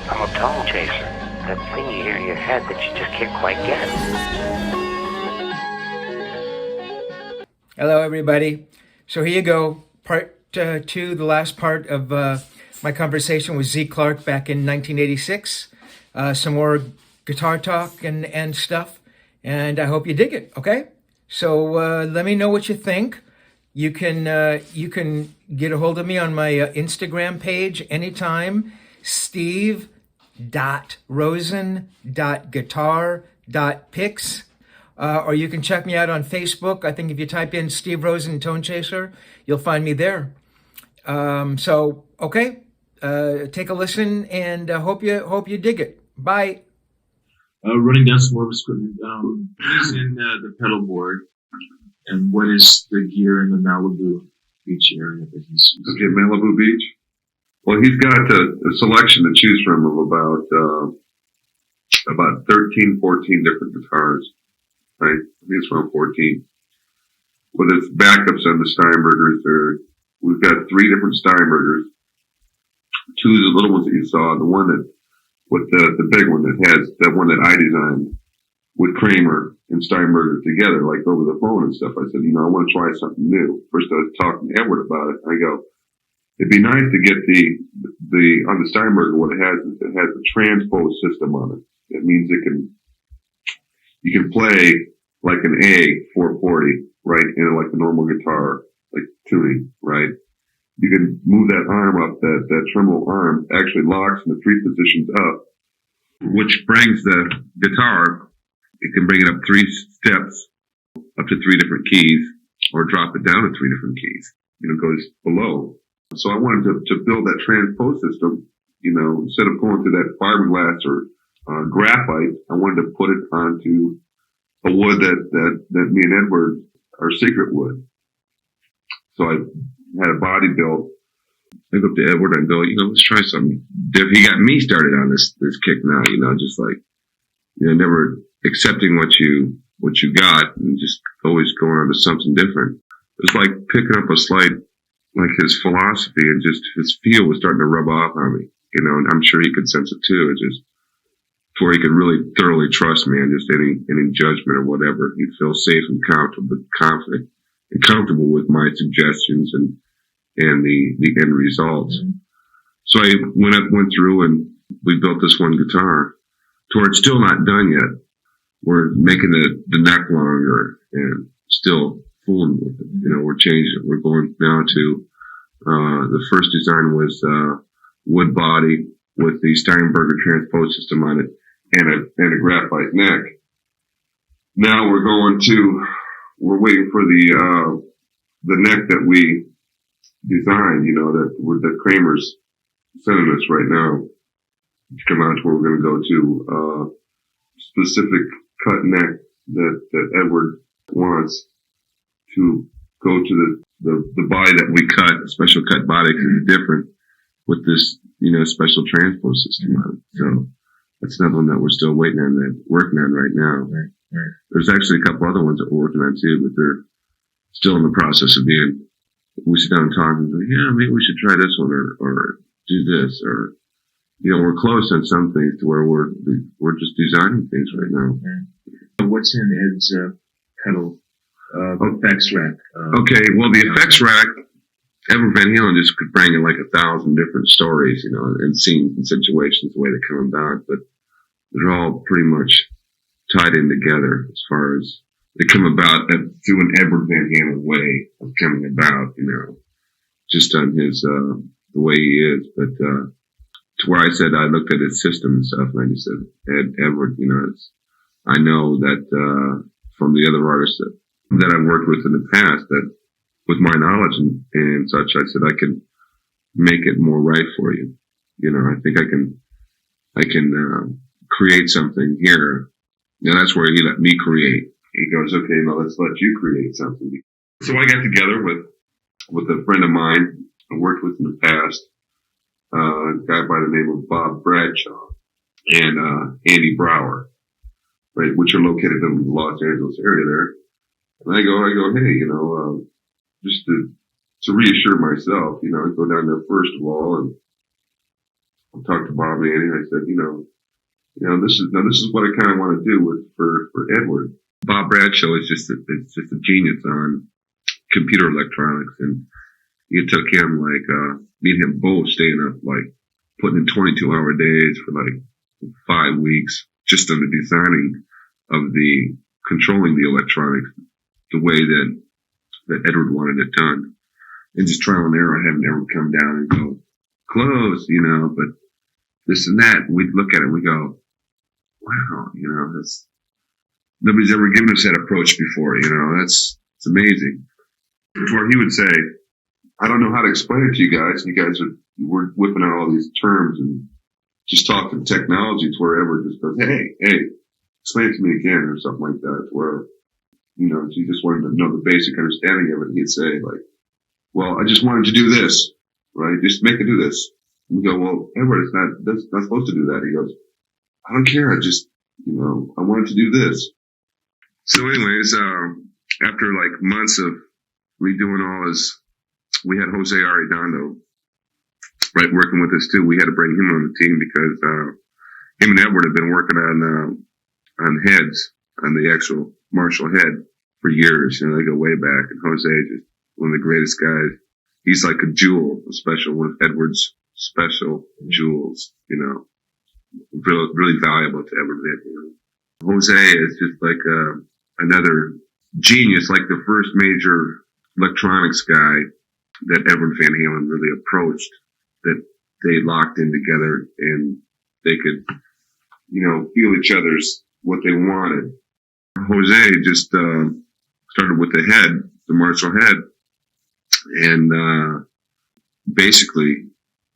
I'm a Tonechaser. That thing you hear in your head that you just can't quite get. Hello, everybody. So here you go. Part two, the last part of my conversation with Zeke Clark back in 1986. Some more guitar talk and stuff. And I hope you dig it, okay? So let me know what you think. You can get a hold of me on my Instagram page anytime. steve.rosen.guitar.pics. Or you can check me out on Facebook. I think if you type in Steve Rosen Tonechaser, you'll find me there. Okay, take a listen and hope you dig it. Bye. Running down some more of his equipment. Using the pedal board, and what is the gear in the Malibu Beach area that he's using? Okay, Malibu Beach. Well, he's got a selection to choose from of about 13, 14 different guitars. Right? I think it's around 14. With its backups on the Steinbergers, we've got 3 different Steinbergers. 2 of the little ones that you saw, the one that, with the big one that one that I designed with Kramer and Steinberger together, like over the phone and stuff. I said, I want to try something new. First I was talking to Edward about it. I go, it'd be nice to get on the Steinberger, what it has is it has a transpose system on it. That means you can play like an A 440, right, in like a normal guitar, like tuning, right? You can move that arm up, that tremolo arm actually locks in the 3 positions up, which brings the guitar, it can bring it up 3 steps, up to 3 different keys, or drop it down to 3 different keys, goes below. So I wanted to build that transpose system, instead of going to that fiberglass or graphite, I wanted to put it onto a wood that me and Edward, our secret wood. So I had a body built. I go up to Edward and go, let's try something different. He got me started on this kick now, just like, never accepting what you got and just always going on to something different. It was like picking up a slight, like his philosophy and just his feel was starting to rub off on me, and I'm sure he could sense it too. It just, before he could really thoroughly trust me and just any judgment or whatever, he'd feel safe and confident and comfortable with my suggestions and the end results. Mm-hmm. So I went through and we built this one guitar to where it's still not done yet. We're making the neck longer and still fooling with it. We're changing it. We're going now to, the first design was, wood body with the Steinberger transpose system on it and a graphite neck. Now we're waiting for the neck that we designed, that Kramer's sending us right now to come out to where we're going to go to, specific cut neck that Edward wants to go to the body that we cut, a special cut body, because it's different with this, special transpose system on it. So that's another one that we're still working on right now. Right. There's actually a couple other ones that we're working on too, but they're still in the process of being, we sit down and talk and go, yeah, maybe we should try this one or do this, or, we're close on some things to where we're just designing things right now. What's in Ed's pedal effects rack? Okay, well, the effects rack, Eddie Van Halen just could bring in like 1,000 different stories, and scenes and situations, the way they come about, but they're all pretty much tied in together as far as they come about through an Edward Van Halen way of coming about, just on his, the way he is. But, to where I said I looked at his system and stuff, and I just said, Edward, I know that, from the other artists that I've worked with in the past, that with my knowledge and such, I said, I can make it more right for you. I think I can create something here. That's where he let me create. He goes, okay, now let's let you create something. So I got together with a friend of mine I worked with in the past, a guy by the name of Bob Bradshaw and Andy Brower, right, which are located in the Los Angeles area there. And I go, hey, just to reassure myself, I go down there first of all and talked to Bobby and I said, this is what I kind of want to do for Edward. Bob Bradshaw is just a genius on computer electronics, and it took him me and him both staying up putting in 22-hour days for 5 weeks just on the designing of the controlling the electronics the way that Edward wanted it done, and just trial and error, having Edward come down and go close, but this and that. We'd look at it and we go, wow, that's nobody's ever given us that approach before. It's amazing. Where he would say, I don't know how to explain it to you guys. You guys were whipping out all these terms and just talking technology to where Edward just goes, hey, explain it to me again or something like that. Where, he just wanted to know the basic understanding of it. He'd say well, I just wanted to do this, right? Just make it do this. And we go, well, Edward, that's not supposed to do that. He goes, I don't care. I just, I wanted to do this. So anyways, after months of redoing all his, we had Jose Arredondo, right, working with us too. We had to bring him on the team because, him and Edward had been working on heads, on the actual Marshall head for years. They go way back. And Jose, just one of the greatest guys. He's like a jewel, one of Edward's special jewels, really valuable to Edward Van Halen. Jose is just another genius, the first major electronics guy that Edward Van Halen really approached, that they locked in together and they could, feel each other's what they wanted. Jose just started with the head, the Marshall head, and basically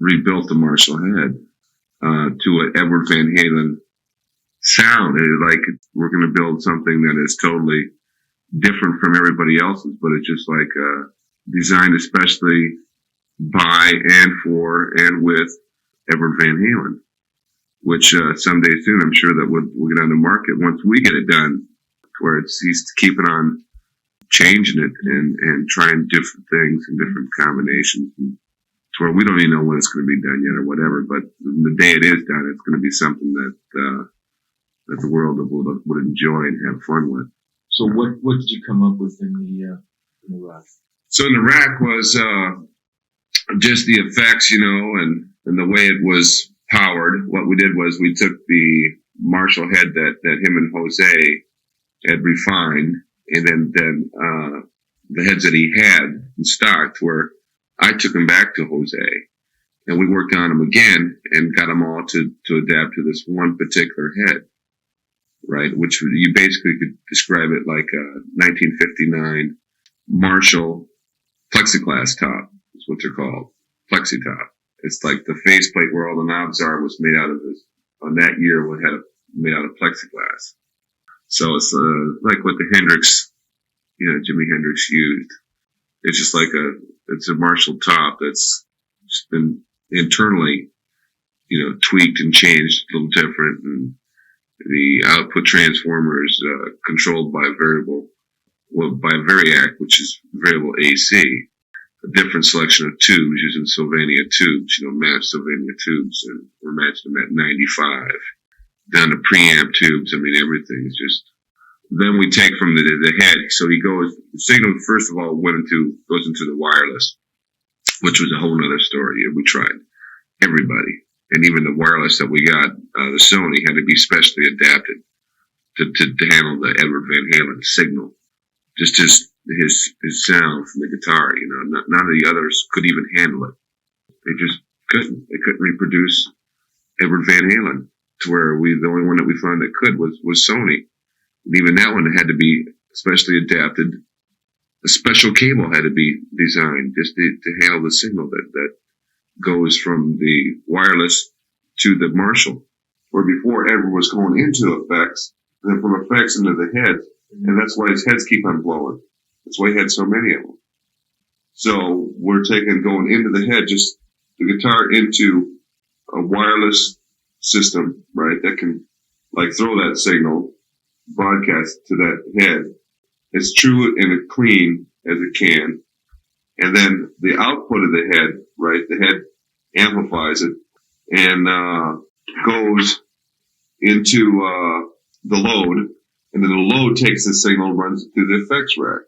rebuilt the Marshall head to an Edward Van Halen sound. We're going to build something that is totally different from everybody else's, but it's just designed especially by and for and with Edward Van Halen, which someday soon I'm sure that we'll get on the market once we get it done, where he's keeping on changing it and trying different things and different combinations, and to where we don't even know when it's going to be done yet or whatever. But the day it is done, it's going to be something that the world would enjoy and have fun with. So what did you come up with in the rack? So in the rack was just the effects, and the way it was powered. What we did was we took the Marshall head that him and Jose had refined, and then the heads that he had in stock, where I took them back to Jose, and we worked on them again and got them all to adapt to this one particular head, right? Which you basically could describe it like a 1959 Marshall plexiglass top is what they're called, plexi top. It's like the faceplate where all the knobs are was made out of this. On that year, we had made out of plexiglass. So it's like what the Hendrix, Jimi Hendrix used. It's just it's a Marshall top that's just been internally, tweaked and changed a little different. And the output transformer is controlled by Variac, which is variable AC. A different selection of tubes using Sylvania tubes, matched Sylvania tubes, and we're matching them at 95. Down to preamp tubes. Everything is just. Then we take from the head. So the signal first of all goes into the wireless, which was a whole other story. We tried everybody, and even the wireless that we got, the Sony had to be specially adapted to handle the Edward Van Halen signal. Just his sound from the guitar, none of the others could even handle it. They just couldn't. They couldn't reproduce Edward Van Halen, to where the only one that we found that could was Sony. And even that one had to be specially adapted. A special cable had to be designed just to handle the signal that goes from the wireless to the Marshall. Where before Edward was going into effects, and then from effects into the head, and that's why his heads keep on blowing. That's why he had so many of them. So we're going into the head, just the guitar into a wireless system, right? That can throw that signal, broadcast to that head as true and as clean as it can. And then the output of the head, right? The head amplifies it and goes into the load, and then the load takes the signal and runs it through the effects rack,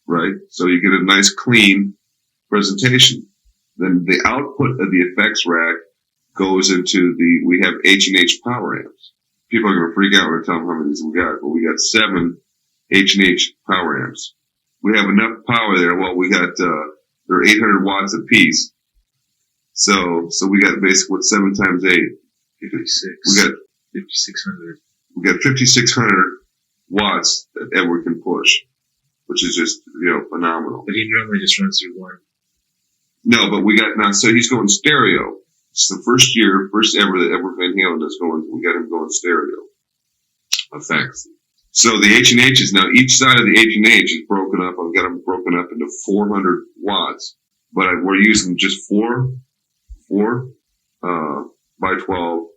right? So you get a nice clean presentation. Then the output of the effects rack goes into we have H&H power amps. People are going to freak out when I tell them how many we got, but we got 7 H&H power amps. We have enough power there. Well, we got, they're 800 watts a piece. So we got basically 7 times 8. 56. We got 5,600. We got 5,600 watts that Edward can push, which is just, phenomenal. But he normally just runs through one. No, but we got now, so he's going stereo. It's the first ever that Edward Van Halen is going, we got him going stereo effects. So the H&H is now, each side of the H&H is broken up. I've got them broken up into 400 watts, but we're using just four by 12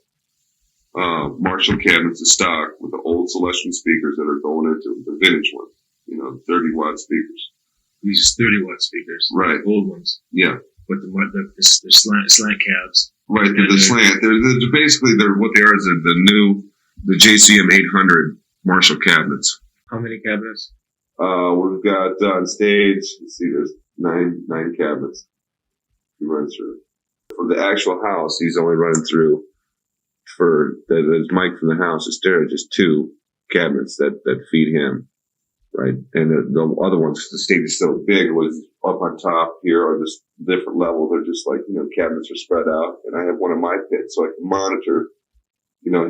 Marshall cabinets of stock with the old Celestion speakers that are going into the vintage ones, 30 watt speakers. These are 30 watt speakers. Right. Old ones. Yeah. But the slant cabs. Right. The slant. They're basically, what they are is the JCM 800 Marshall cabinets. How many cabinets? We've got on stage, let's see, there's nine cabinets he runs through. For the actual house, he's only running through his mic from the house is stereo, just 2 cabinets that feed him, right? And the other ones, the stage is so big, was up on top here or just different level. They're just like, cabinets are spread out. And I have one of my pits, so I can monitor,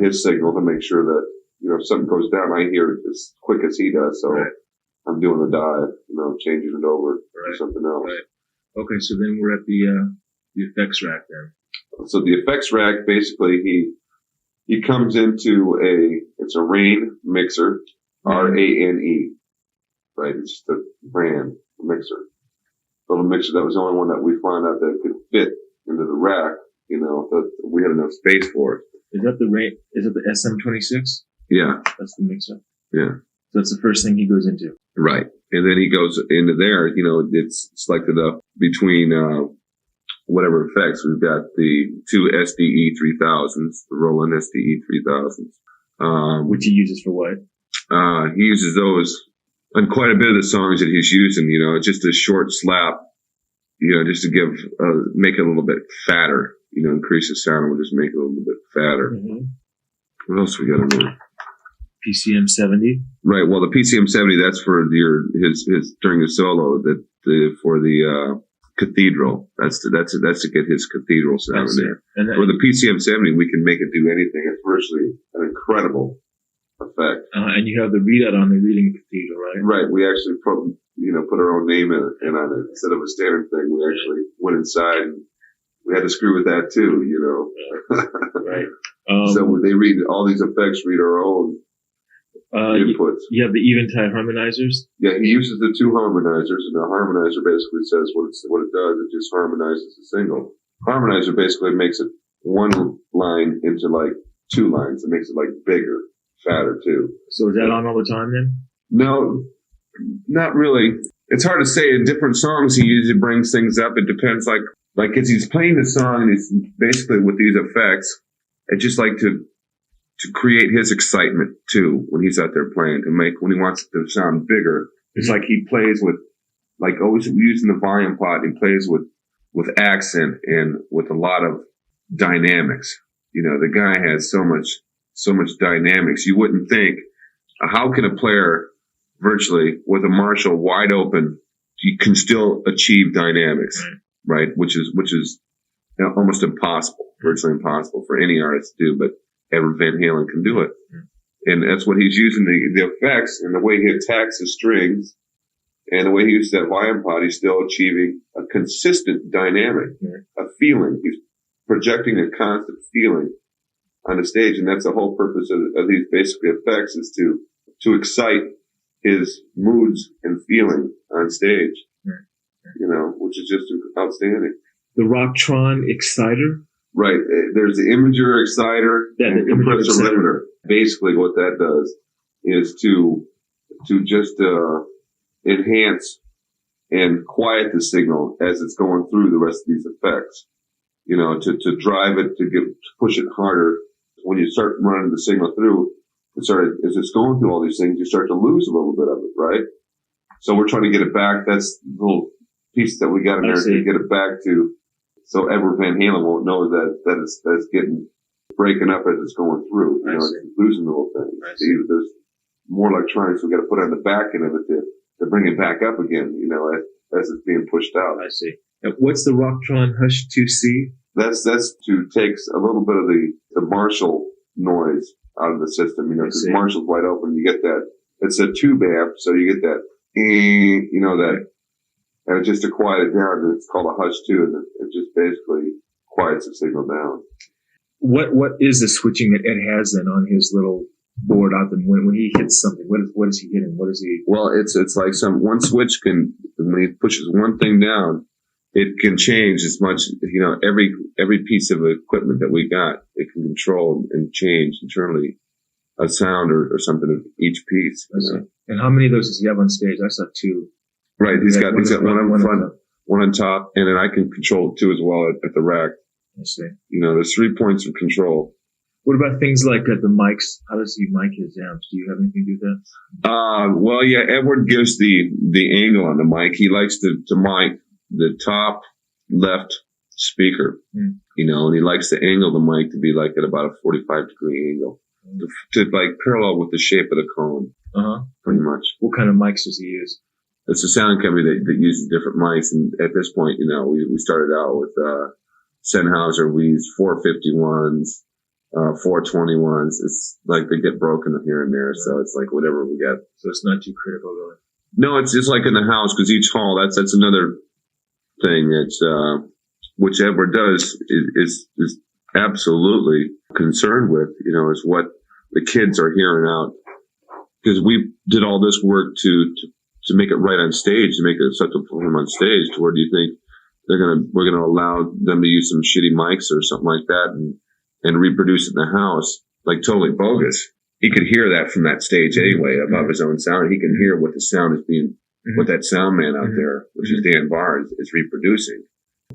his signal to make sure that, if something goes down, I hear it as quick as he does. So right. I'm doing a dive, changing it over to something else. Right. Okay, so then we're at the effects rack then. So the effects rack, basically, he comes into it's a Rane mixer, RANE, right? It's just a brand mixer. Little mixer, that was the only one that we found out that could fit into the rack, that we had enough space for it. Is that the SM26? Yeah. That's the mixer. Yeah. So that's the first thing he goes into. Right. And then he goes into there, it's selected up between, whatever effects. We've got the 2 SDE 3000s, the Roland SDE 3000s. Which he uses for what? He uses those on quite a bit of the songs that he's using, just a short slap, just to make it a little bit fatter, increase the sound. We'll just make it a little bit fatter. Mm-hmm. What else we got in there? PCM 70. Right. Well, the PCM 70, that's for his during the solo for the cathedral. That's to get his cathedral sound in there. And for the PCM 70, we can make it do anything. It's virtually an incredible effect. And you have the readout on the reading cathedral, right? Right. We actually put our own name in on it instead of a standard thing. We actually went inside and we had to screw with that too, Right. So when they read all these effects, read our own inputs. You have the eventide harmonizers? Yeah, he uses the 2 harmonizers, and the harmonizer basically says what it does. It just harmonizes the signal. Harmonizer basically makes it 1 line into like 2 lines. It makes it like bigger, fatter too. So is that on all the time then? No, not really. It's hard to say. In different songs, he usually brings things up. It depends, like as he's playing the song, and he's basically with these effects, I just like to create his excitement too when he's out there playing, when he wants it to sound bigger. It's like he plays with, always using the volume pot, he plays with accent and with a lot of dynamics. The guy has so much dynamics. You wouldn't think, how can a player virtually with a Marshall wide open, you can still achieve dynamics, right? Which is almost impossible, virtually impossible for any artist to do, but Edward Van Halen can do it. And that's what he's using, the effects and the way he attacks the strings and the way he uses that volume pot. He's still achieving a consistent dynamic, a feeling. He's projecting a constant feeling on the stage. And that's the whole purpose of these basically effects, is to excite his moods and feeling on stage, which is just outstanding. The Rocktron Exciter? Right. There's the imager exciter and compressor limiter. Basically what that does is to just enhance and quiet the signal as it's going through the rest of these effects. to drive it, to push it harder. When you start running the signal through, as it's going through all these things, you start to lose a little bit of it, right? So we're trying to get it back. That's the little piece that we got in there to get it back to, so Edward Van Halen won't know that it's getting breaking up as it's going through. It's losing the little thing. There's more electronics we got to put on the back end of it to bring it back up again, as it's being pushed out. I see. And what's the Rocktron Hush 2C? That's to takes a little bit of the Marshall noise out of the system, because Marshall's wide open. You get that. It's a tube amp, so you get that, that, and just to quiet it down, it's called a Hush 2, and it just basically quiets the signal down. What is the switching that Ed has then on his little board out there when he hits something? What is he hitting? What is he? Well, it's like one switch can, when he pushes one thing down, it can change as much, every piece of equipment that we got, it can control and change internally a sound or something of each piece. And how many of those does he have on stage? I saw 2. Right. He's got one on front, one on top, and then I can control it too as well at the rack. I see. There's 3 points of control. What about things like the mics? How does he mic his amps? Do you have anything to do with that? Well, yeah, Edward gives the angle on the mic. He likes to mic the top left speaker, and he likes to angle the mic to be like at about a 45-degree angle to like parallel with the shape of the cone. Pretty much. What kind of mics does he use? It's a sound company that uses different mics, and at this point, we started out with Sennheiser. We use 451s, 421s. It's like they get broken here and there, so it's like whatever we got. So it's not too critical, really. No, it's just like in the house, because each hall, that's another thing that which Edward does is absolutely concerned with, is what the kids are hearing out, because we did all this work to make it right on stage, to make it acceptable for him on stage. To where do you think we're gonna allow them to use some shitty mics or something like that and reproduce it in the house, like totally bogus? He could hear that from that stage anyway, above his own sound. He can hear what the sound is being, what that sound man out there, which is Dan Barr, is reproducing.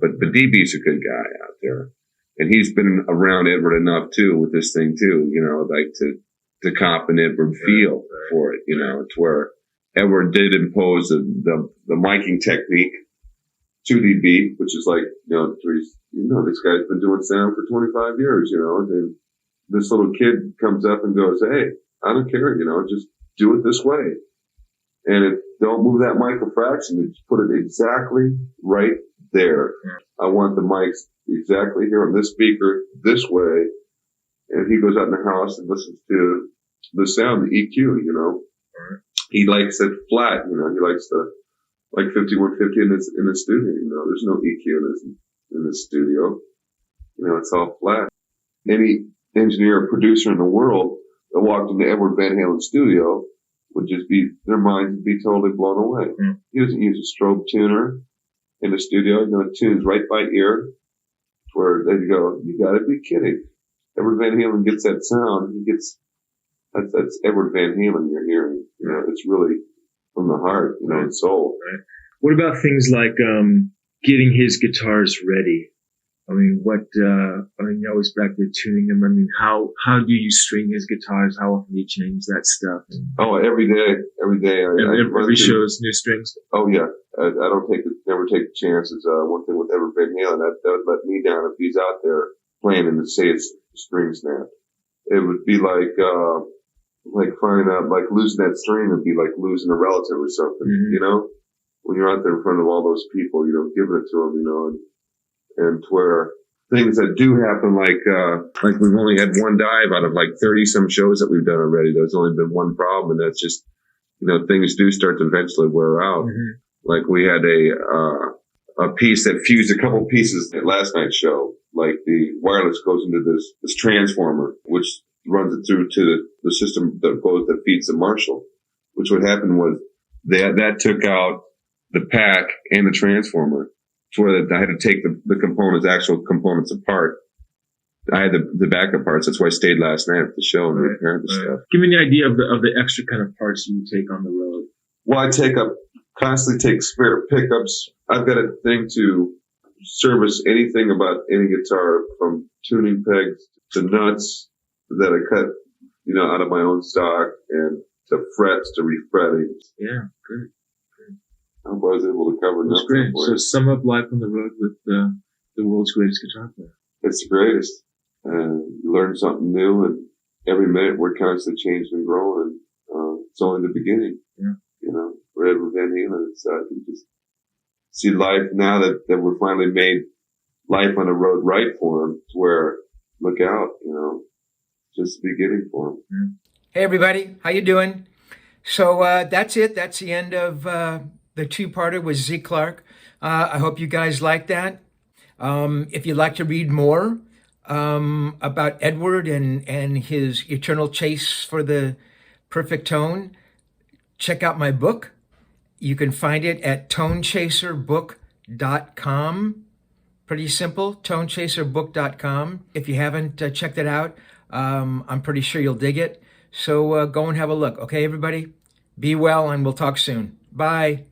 But DB's a good guy out there. And he's been around Edward enough too with this thing too, like to cop an Edward feel for it, to where Edward did impose the miking technique to DB, which is like, this guy's been doing sound for 25 years, and this little kid comes up and goes, "Hey, I don't care, just do it this way. And don't move that mic a fraction, just put it exactly right there. I want the mics exactly here on this speaker this way." And he goes out in the house and listens to the sound, the EQ, He likes it flat, he likes the, like 5150 in the studio, there's no EQ in the studio. It's all flat. Any engineer or producer in the world that walked into Edward Van Halen studio would just their minds would be totally blown away. He doesn't use a strobe tuner in the studio. It tunes right by ear, where they go, "You gotta be kidding." Edward Van Halen gets that sound. That's Edward Van Halen you're hearing. It's really from the heart, and soul. Right. What about things like getting his guitars ready? You're always back there tuning them. How do you string his guitars? How often do you change that stuff? Oh, every day. Every show's new strings. Oh yeah. I don't never take chances. One thing with Edward Van Halen, that would let me down if he's out there playing and say it's string snap. It would be like finding out, like losing that string would be like losing a relative or something, when you're out there in front of all those people, giving it to them, and to where things that do happen, like we've only had one dive out of like 30 some shows that we've done already. There's only been one problem, and that's just, things do start to eventually wear out. Like we had a piece that fused a couple pieces at last night's show. Like the wireless goes into this transformer, which runs it through to the system that feeds the Marshall. Which what happened was that took out the pack and the transformer. To where I had to take the actual components apart. I had the backup parts. That's why I stayed last night at the show and repaired the stuff. Give me an idea of the extra kind of parts you would take on the road. Well, I constantly take spare pickups. I've got a thing to service anything about any guitar, from tuning pegs to nuts that I cut, out of my own stock, and to frets to refretting. Yeah, great. I hope I was able to cover It was nothing. great. So sum up life on the road with the world's greatest guitar player. It's the greatest. And you learn something new, and every minute we're constantly changing and growing. It's only the beginning. Yeah. For Eddie Van Halen, it's you just see life now that we're finally made life on the road right for him, to where, look out, just the beginning for him. Yeah. Hey everybody, how you doing? So that's it. That's the end of the two-parter with Zeke Clark. I hope you guys like that. If you'd like to read more about Edward and his eternal chase for the perfect tone, check out my book. You can find it at tonechaserbook.com. Pretty simple, tonechaserbook.com. If you haven't checked it out, I'm pretty sure you'll dig it. So go and have a look. Okay, everybody? Be well, and we'll talk soon. Bye.